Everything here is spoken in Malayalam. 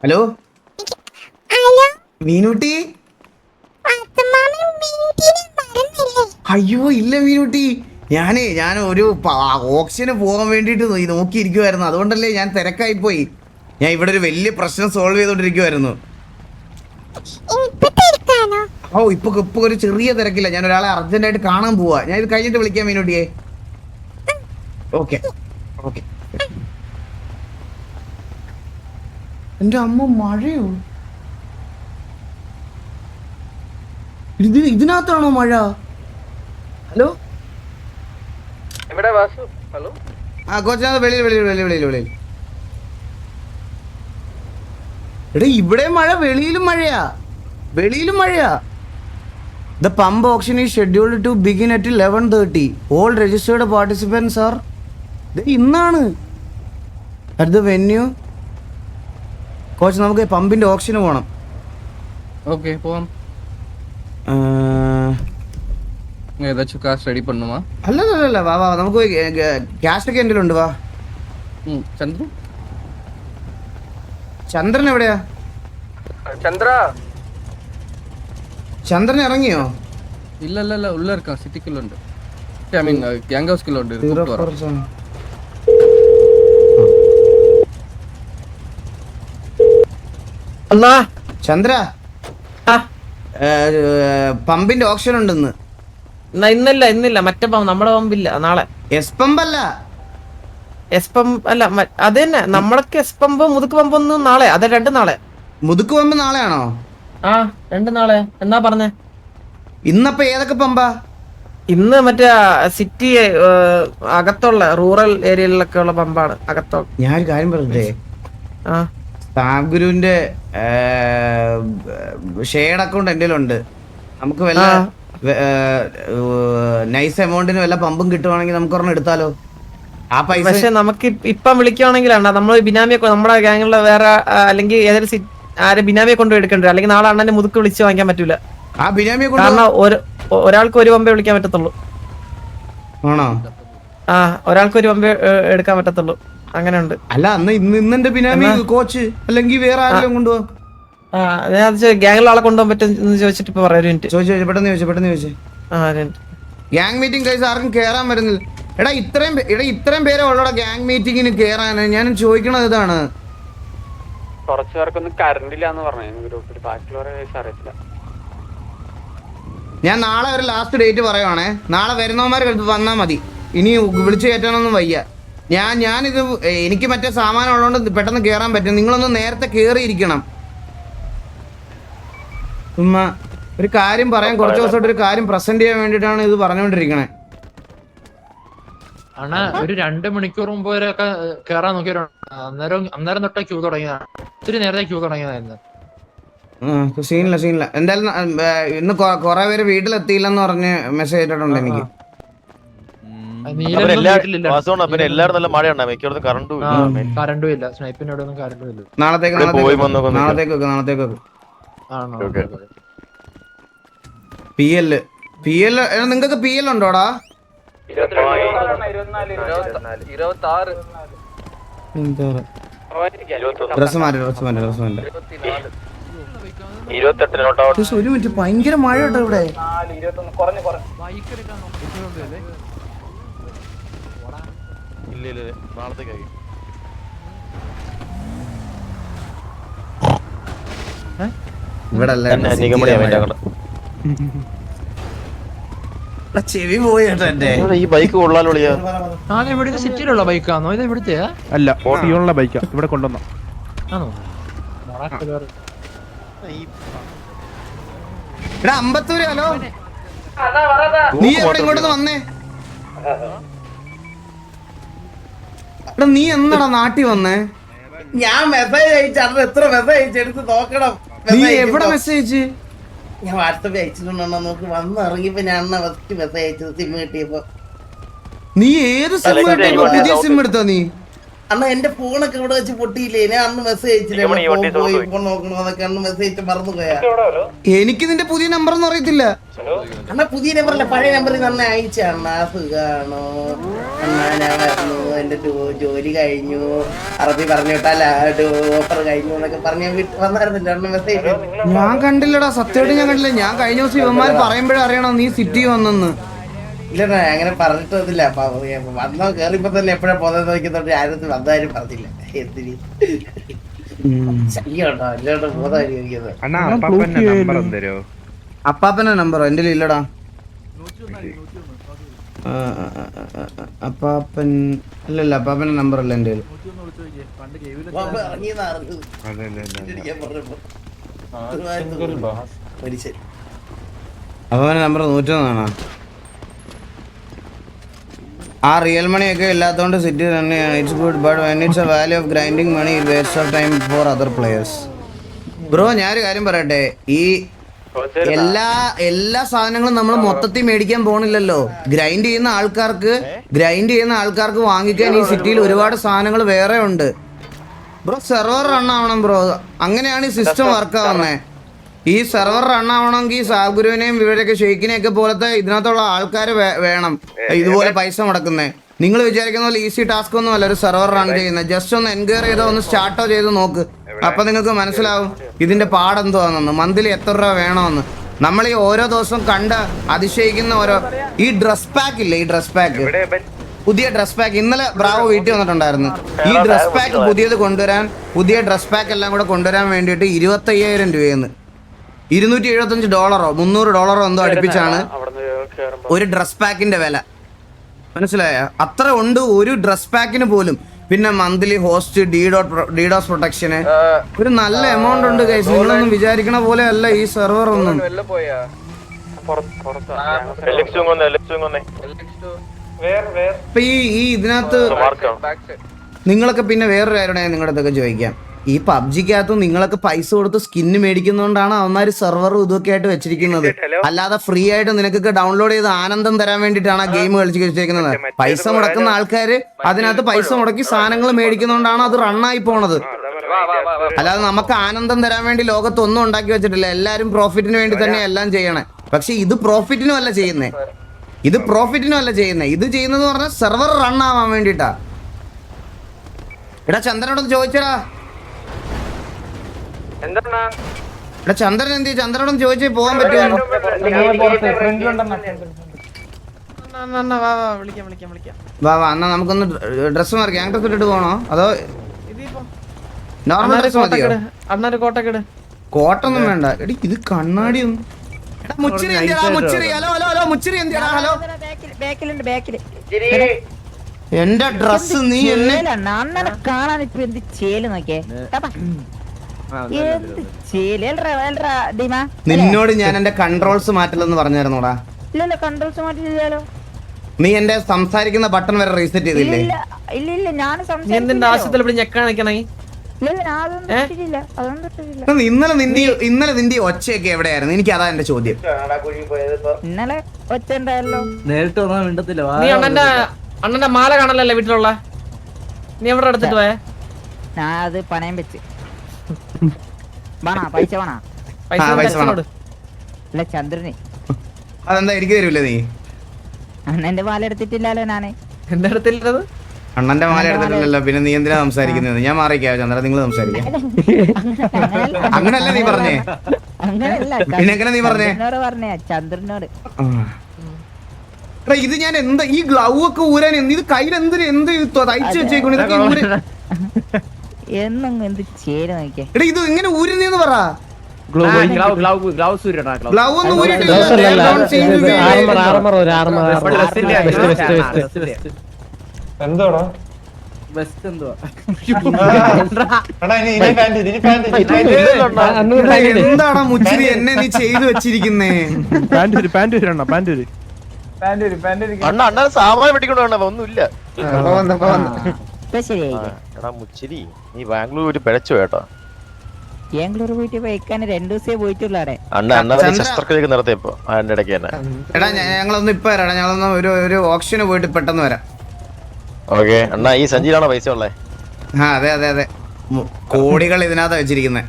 Hello hello Meenutty. അയ്യോ ഇല്ല മീനൂട്ടി, ഞാൻ ഒരു ഓപ്ഷന് പോകാൻ വേണ്ടിയിട്ട് നോക്കിയിരിക്കുവായിരുന്നു. അതുകൊണ്ടല്ലേ ഞാൻ തിരക്കായി പോയി. ഞാൻ ഇവിടെ ഒരു വലിയ പ്രശ്നം സോൾവ് ചെയ്തോണ്ടിരിക്കുവായിരുന്നു. ഓ ഇപ്പൊ ഒരു ചെറിയ തിരക്കില്ല. ഞാൻ ഒരാളെ അർജന്റായിട്ട് കാണാൻ പോവാ. ഞാൻ ഇത് കഴിഞ്ഞിട്ട് വിളിക്കാം മീനൂട്ടിയെ. Okay okay. എന്റെ അമ്മ, മഴയോ? ഇതിനകത്താണോ മഴ? ഹലോ എവിടെ വാസു? ഹലോ. ആ കോച്ചാ, വെളിയിൽ. എടാ ഇവിടെ മഴ, വെളിയിലും മഴയാ. The pump auction is scheduled to begin at 11:30. All registered participants are ഇന്നാണ് at the venue. കോച്ച്, നമുക്ക് പമ്പിന്റെ ഓപ്ഷന് പോണം. ഓക്കെ പോവാം. ഏതാச்சுം കാശ് റെഡി பண்ணுமா? അല്ല വാ നമുക്ക് ക്യാഷ് ഒക്കെ എൻ്റെ ഉണ്ട്. വാ. ചന്ദ്രൻ ചന്ദ്രൻ എവിടെയാ? ചന്ദ്രൻ ഇറങ്ങിയോ? ഇല്ല ഉള്ള இருக்கான். சிட்டிக்குள்ள ഉണ്ട്. ஐ மீன் கேங் ஹவுஸ்க்குள்ள ഉണ്ട്. അണ്ണാ ചന്ദ്ര, പമ്പിന്റെ ഓപ്ഷൻ ഉണ്ടെന്ന്. ഇന്നില്ല മറ്റേ പമ്പ്, നമ്മുടെ പമ്പില്ല. നാളെ എസ് പമ്പ് അല്ല, എസ് പമ്പ് അല്ല, അത് തന്നെ നമ്മളൊക്കെ എസ് പമ്പ് മുതുക്ക് പമ്പ് ഒന്നും നാളെ. അത് രണ്ട് നാളെ. മുതുക്ക് പമ്പ് നാളെയാണോ? ആ രണ്ട് നാളെ എന്നാ പറഞ്ഞേ. ഇന്നപ്പോ ഏതൊക്കെ പമ്പാ? ഇന്ന് മറ്റേ സിറ്റി അകത്തുള്ള റൂറൽ ഏരിയയിലൊക്കെ ഉള്ള പമ്പാണ്. അകത്തുള്ള. ഞാനൊരു കാര്യം പറഞ്ഞേ, ആ സാഗുരുവിന്റെ ഷെയർഡ് അക്കൗണ്ട് എൻ്റെ ഉണ്ട്. നമുക്ക് വല്ല നൈസ് എമൗണ്ടിന് വല്ല പമ്പും കിട്ടുവാണെങ്കിൽ നമുക്ക് ഒരെണ്ണം എടുത്താലോ? ആ പൈസ പക്ഷെ നമുക്ക് ഇപ്പം വിളിക്കുവാണെങ്കിലാണ് നമ്മൾ ബിനാമിയെ നമ്മുടെ ഗാങ്ങിലുള്ള വേറെ അല്ലെങ്കിൽ ഏതൊരു ആരെ ബിനാമിയെ കൊണ്ടുപോയി എടുക്കേണ്ടത്. അല്ലെങ്കിൽ നാളെ അണ്ണനെ മുതുക്ക് വിളിച്ച് വാങ്ങിക്കാൻ പറ്റൂല. ആ ബിനാമിയെ കാരണം ഒരാൾക്ക് ഒരു പമ്പേ വിളിക്കാൻ പറ്റത്തുള്ളൂ. ആണോ? ആ ഒരാൾക്ക് ഒരു പമ്പേ എടുക്കാൻ പറ്റത്തുള്ളൂ. അങ്ങനെ ഉണ്ട്. അല്ല അന്ന് ഇന്നെന്റെ ബിനാമി കോച്ച് അല്ലെങ്കിൽ വേറെ ആരെങ്കിലും കൊണ്ടുപോകാം. ആ ഞാൻ ഗ്യാങ്ങിലുള്ള ആളെ കൊണ്ടുപോകാൻ പറ്റും എന്ന് ചോദിച്ചിട്ട് ഇപ്പൊ പറയാം. ഒരു മിനിറ്റ് ചോദിച്ചു, പെട്ടെന്ന് ചോദിച്ചു. ആ ഒരു മിനിറ്റ്. ഗ്യാങ് മീറ്റിംഗ് കഴിച്ച് ആർക്കും കേറാൻ വരുന്നില്ല. എടാ ഇത്രയും പേരെ ഉള്ളടാ ഗ്യാങ് മീറ്റിങ്ങിന് കേറാൻ. ഞാൻ ചോദിക്കണത് ഇതാണ്. കുറച്ചു പേർക്കൊന്നും കറണ്ട് ഇല്ലാന്ന് പറഞ്ഞു ഗ്രൂപ്പിൽ. ബാക്കിയുള്ളവരെ അറിയത്തില്ല. ഞാൻ നാളെ ഒരു ലാസ്റ്റ് ഡേറ്റ് പറയുവാണേ. നാളെ വരുന്നവന്മാർ വന്നാൽ മതി. ഇനി വിളിച്ചു കയറ്റാനൊന്നും വയ്യ. ഞാനിത് എനിക്ക് മറ്റേ സാമാനം ഉള്ളതുകൊണ്ട് പെട്ടെന്ന് കയറാൻ പറ്റും. നിങ്ങളൊന്ന് നേരത്തെ കയറിയിരിക്കണം. ഉമ്മ ഒരു കാര്യം പറയാൻ, കുറച്ച് ദിവസമായിട്ട് ഒരു കാര്യം പ്രസന്റ് ചെയ്യാൻ വേണ്ടിയിട്ടാണ് ഇത് പറഞ്ഞുകൊണ്ടിരിക്കണേ. അണ്ണാ ഒരു 2 മണിക്കൂർ മുമ്പ് വരെ ഒക്കെ കേറാൻ നോക്കിയവരുണ്ട്. അന്നേരം തൊട്ടേ ക്യൂ തുടങ്ങിയതാണ്. ഒത്തിരി നേരത്തെ ക്യൂ തുടങ്ങിയതായിരുന്നു. സീനില്ല. എന്തായാലും ഇന്ന് കുറെ പേര് വീട്ടിലെത്തിയില്ലെന്ന് പറഞ്ഞ് മെസ്സേജ് ഇട്ടിട്ടുണ്ട് എനിക്ക്. കറണ്ടും ഇല്ല. സ്നൈപ്പിനോട് ഒന്നും കറണ്ടും ഇല്ല. നാളത്തേക്ക് PL നിങ്ങൾക്ക് PL ഉണ്ടോടാ? 26 ഡ്രസ് മാറ്റി. ഒരു മിനിറ്റ്, ഭയങ്കര മഴ കേട്ടോ ഇവിടെ. ഇവിടെ ചെവി പോയി കേട്ടോ എന്റെ. ഈ ബൈക്ക് കൊള്ളാലോ. ഇവിടുത്തെ സിറ്റിയിലുള്ള ബൈക്കാണോ ഇത്? ഇവിടുത്തെ അല്ല, ഓട്ടിയുള്ള ബൈക്കാ ഇവിടെ കൊണ്ടുവന്നോ. ആണോ? എടാ അമ്പത്തൂര്, ഹലോ. നീ എവിടെ ഇങ്ങോട്ട് വന്നേ? എടാ നീ എന്നാടാ നാട്ടിൽ വന്നേ? ഞാൻ മെസ്സേജ് അയച്ചു. എത്ര മെസ്സേജ് അയച്ചെടുത്ത് നോക്കണം. നീ എവിടെ മെസ്സേജ്? ഞാൻ വാട്സപ്പിൽ അയച്ചിട്ടുണ്ടോ നോക്ക്. വന്ന് ഇറങ്ങിയപ്പോ ഞാൻ ഫസ്റ്റ് മെസ്സേജ് അയച്ചത് സിം കിട്ടിയപ്പോ. നീ ഏത് സിം കിട്ടിയപ്പോ? പുതിയ സിം എടുത്തോ നീ? അണ്ണാ എന്റെ ഫോണൊക്കെ ഇവിടെ വെച്ച് പൊട്ടിയില്ലേ ഞാൻ അന്ന് മെസ്സേജ് അയച്ചില്ലേ ഫോൺ നോക്കണോന്നൊക്കെ അന്ന് മെസ്സേജ് മറന്നു പോയാ. എനിക്ക് നിന്റെ പുതിയ നമ്പർ ഒന്നും അറിയത്തില്ല. അണ്ണാ പുതിയ നമ്പറല്ല പഴയ നമ്പറിൽ തന്നെ അയച്ച. അണ്ണാ സുഖാണോ അണ്ണാ, ഞാൻ വന്നു, എന്റെ ജോലി കഴിഞ്ഞു, അറബി പറഞ്ഞു വിട്ടാല ഓഫർ കഴിഞ്ഞു എന്നൊക്കെ പറഞ്ഞ് വന്നായിരുന്നില്ല അണ്ണ മെസ്സേജ്. ഞാൻ കണ്ടില്ലടാ, സത്യമായിട്ട് ഞാൻ കണ്ടില്ല. ഞാൻ കഴിഞ്ഞ ദിവസം ഇവന്മാർ പറയുമ്പോഴേ അറിയണം നീ സിറ്റി വന്നെന്ന്. ഇല്ലണ്ണാ അങ്ങനെ പറഞ്ഞിട്ടൊന്നുമില്ല. വന്നോ കേറിയപ്പോ തന്നെ എപ്പോഴാ പോകുന്നത് നോക്കിയതോട്ട് ആരും വന്നാരും പറഞ്ഞില്ല. എന്തിന് ശല്യോട്ടോ അല്ലോട്ടോ ബോധമായിരിക്കുന്നത്. അണ്ണാ അപ്പാപ്പന്റെ നമ്പർ എന്തരോ? അപ്പാപ്പന്റെ നമ്പറോ എന്റെ ഇല്ലടാ. അപ്പാപ്പൻ അല്ലല്ല, അപ്പാപ്പന്റെ നമ്പർ അല്ല എന്റെ. അപ്പാപ്പന്റെ നമ്പർ 101 ആ റിയൽ മണി ഒക്കെ ഇല്ലാത്തതുകൊണ്ട് സിറ്റി തന്നെയാണ്. It's good but when it's a value of grinding money it waste of time for other players. Bro ഞാനൊരു കാര്യം പറയട്ടെ, ഈ എല്ലാ സാധനങ്ങളും നമ്മൾ മൊത്തത്തിൽ മേടിക്കാൻ പോണില്ലല്ലോ. ഗ്രൈൻഡ് ചെയ്യുന്ന ആൾക്കാർക്ക് വാങ്ങിക്കാൻ ഈ സിറ്റിയിൽ ഒരുപാട് സാധനങ്ങൾ വേറെ ഉണ്ട് ബ്രോ. സെർവർ റൺ ആവണം ബ്രോ, അങ്ങനെയാണ് ഈ സിസ്റ്റം വർക്ക് ആവുന്നത്. ഈ സെർവർ റൺ ആവണമെങ്കിൽ സാഗുരുവിനെയും ഇവരൊക്കെ ഷെയ്ക്കിനെയൊക്കെ പോലത്തെ ഇതിനകത്തുള്ള ആൾക്കാർ വേണം ഇതുപോലെ പൈസ മുടക്കുന്നത്. നിങ്ങൾ വിചാരിക്കുന്ന പോലെ ഈസി ടാസ്ക് ഒന്നും അല്ല ഒരു സെർവർ റൺ ചെയ്യുന്നത്. ജസ്റ്റ് ഒന്ന് എൻക്വയറി ചെയ്തോ, ഒന്ന് സ്റ്റാർട്ടോ ചെയ്ത് നോക്ക്. അപ്പൊ നിങ്ങൾക്ക് മനസ്സിലാവും ഇതിന്റെ പാടെന്തുവാണെന്ന്, മന്ത്ലി എത്ര രൂപ വേണമെന്ന്. നമ്മൾ ഈ ഓരോ ദിവസവും കണ്ട് അതിശയിക്കുന്ന ഈ ഡ്രസ് പാക്ക് ഇല്ലേ, ഈ ഡ്രസ് പാക്ക്, പുതിയ ഡ്രസ് പാക്ക് ഇന്നലെ ബ്രാവോ വീട്ടിൽ വന്നിട്ടുണ്ടായിരുന്നു. ഈ ഡ്രസ് പാക്ക് പുതിയ ഡ്രസ് പാക്ക് എല്ലാം കൂടെ കൊണ്ടുവരാൻ വേണ്ടിയിട്ട് 25,000 രൂപയെന്ന്, $275 $300 എന്തോ അടുപ്പിച്ചാണ് ഒരു ഡ്രസ് പാക്കിന്റെ വില. മനസ്സിലായ അത്ര ഉണ്ട് ഒരു ഡ്രസ് പാക്കിന് പോലും. പിന്നെ മന്ത്ലി ഹോസ്റ്റ്, DDoS പ്രൊട്ടക്ഷന്, ഒരു നല്ല എമൗണ്ട് ഉണ്ട് ഗൈസ്. നിങ്ങളൊന്നും വിചാരിക്കണ പോലെ അല്ല ഈ സെർവർ ഒന്നും. ഇപ്പൊ ഈ ഇതിനകത്ത് നിങ്ങളൊക്കെ പിന്നെ വേറൊരു കാര്യം നിങ്ങളുടെ അടുത്തൊക്കെ ചോദിക്കാം. ഈ പബ്ജിക്കകത്ത് നിങ്ങളൊക്കെ പൈസ കൊടുത്ത് സ്കിന്ന് മേടിക്കുന്നതുകൊണ്ടാണ് അവന്മാര് സെർവറും ഇതൊക്കെ ആയിട്ട് വെച്ചിരിക്കുന്നത്. അല്ലാതെ ഫ്രീ ആയിട്ട് നിനക്കൊക്കെ ഡൗൺലോഡ് ചെയ്ത് ആനന്ദം തരാൻ വേണ്ടിയിട്ടാണ് ആ ഗെയിം കളിച്ച് വെച്ചിരിക്കുന്നത്. പൈസ മുടക്കുന്ന ആൾക്കാര് അതിനകത്ത് പൈസ മുടക്കി സാധനങ്ങൾ മേടിക്കുന്നതുകൊണ്ടാണ് അത് റണ്ണായി പോണത്. അല്ലാതെ നമുക്ക് ആനന്ദം തരാൻ വേണ്ടി ലോകത്തൊന്നും ഉണ്ടാക്കി വെച്ചിട്ടില്ല. എല്ലാരും പ്രോഫിറ്റിന് വേണ്ടി തന്നെ എല്ലാം ചെയ്യണേ. പക്ഷെ ഇത് പ്രോഫിറ്റിനും അല്ല ചെയ്യുന്നേ, ഇത് ചെയ്യുന്നത് പറഞ്ഞാൽ സെർവർ റൺ ആവാൻ വേണ്ടിട്ടാ. എടാ ചന്ദ്രനോടൊന്ന് ചോദിച്ചടാ, ചന്ദ്രൻ എന്ത് ചന്ദ്രനോടൊന്ന് ചോദിച്ചേ പോകാൻ പറ്റുമോ? വാ എന്നാ നമുക്കൊന്ന് ഡ്രസ് മാറി ഗ്യാങ് ഡ്രസ് ഇട്ടിട്ട് പോകണോ അതോ നോർമൽ ഡ്രസ് മതിയോ? കോട്ടൊന്നും വേണ്ട. എടി ഇത് കണ്ണാടിയൊന്നും. മുച്ചിരി ഹലോ മുച്ചിരി എന്തിയാ? ഹലോ എന്റെ ഡ്രസ് നീ എന്നെ കാണാൻ ഇപ്പൊ എന്ത് ചേല് നോക്കിയേ. നിന്നോട് ഞാൻ എന്റെ കൺട്രോൾസ് മാറ്റില്ലെന്ന് പറഞ്ഞായിരുന്നോടാ. കൺട്രോൾസ് മാറ്റില്ലല്ലോ. നീ എന്റെ സംസാരിക്കുന്ന ബട്ടൺ വരെ റീസെറ്റ് ചെയ്തില്ലേ? ഇല്ല ഞാൻ ഇന്നലെ നിന്റെ ഒച്ചയൊക്കെ എവിടെയായിരുന്നു? എനിക്ക് അതാ എന്റെ ചോദ്യം. ഇന്നലെ ഒച്ച ഉണ്ടായല്ലോ. നേരിട്ട് വന്നാൽ മിണ്ടത്തില്ല. നീ അണ്ണന്റെ മാല കാണല്ലേ വീട്ടിലുള്ള? നീ എവിടെ എടുത്തിട്ട് പോയേ? ഞാൻ അത് പണയം വെച്ച്. പൈസ അല്ല ചന്ദ്രന്. അതെന്താ എനിക്ക് തരൂല്ലേ നീ? അണ്ണന്റെ മാല എടുത്തിട്ടില്ലല്ലോ ഞാന്. എന്റെ അടുത്തില്ലത് അണ്ണന്റെ മാല എടുത്തിട്ടില്ലല്ലോ, പിന്നെ നീ എന്തിനാ സംസാരിക്കുന്നത്? ഞാൻ മാറിക്കാ ചന്ദ്ര, നിങ്ങൾ സംസാരിക്കാം. അങ്ങനല്ല നീ പറഞ്ഞേ. പിന്നെ എങ്ങനെ നീ പറഞ്ഞേ? ചന്ദ്രനോട്. ഇത് ഞാൻ എന്താ ഈ ഗ്ലൗ ഒക്കെ ഊരാൻ ഇത് കയ്യിൽ എന്ത് തയ്ച്ചു വെച്ചേക്കണ എന്നും എന്ത് ചേര് നോക്കിയേ. എടാ ഇത് എങ്ങനെ ഊരുന്നേന്ന് പറ. എന്താടാ മുച്ചിരി എന്നെ നീ ചെയ്തു വെച്ചിരിക്കുന്നേ? സാമാനം വെട്ടിക്കൊണ്ടു ഒന്നുമില്ല. മുച്ചിരി നീ ബാംഗ്ലൂർ പിഴച്ചു കേട്ടോ. ബാംഗ്ലൂർ പോയിട്ട് വെക്കാൻ 2 ദിവസമേ പോയിട്ടുള്ളൂ. ശസ്ത്രക്രിയ നടത്തിയപ്പോ അതിന്റെ ഇടയ്ക്ക് തന്നെ. എടാ ഞങ്ങളൊന്നും ഇപ്പൊ വരാം, ഞങ്ങളൊന്ന് ഒരു ഓപ്ഷന് പോയിട്ട് പെട്ടെന്ന് വരാം. ഓക്കെ അണ്ണാ, ഈ സഞ്ചിയിലാണോ പൈസ ഉള്ളേ? ആ അതെ അതെ അതെ കോടികൾ ഇതിനകത്ത് വെച്ചിരിക്കുന്നത്.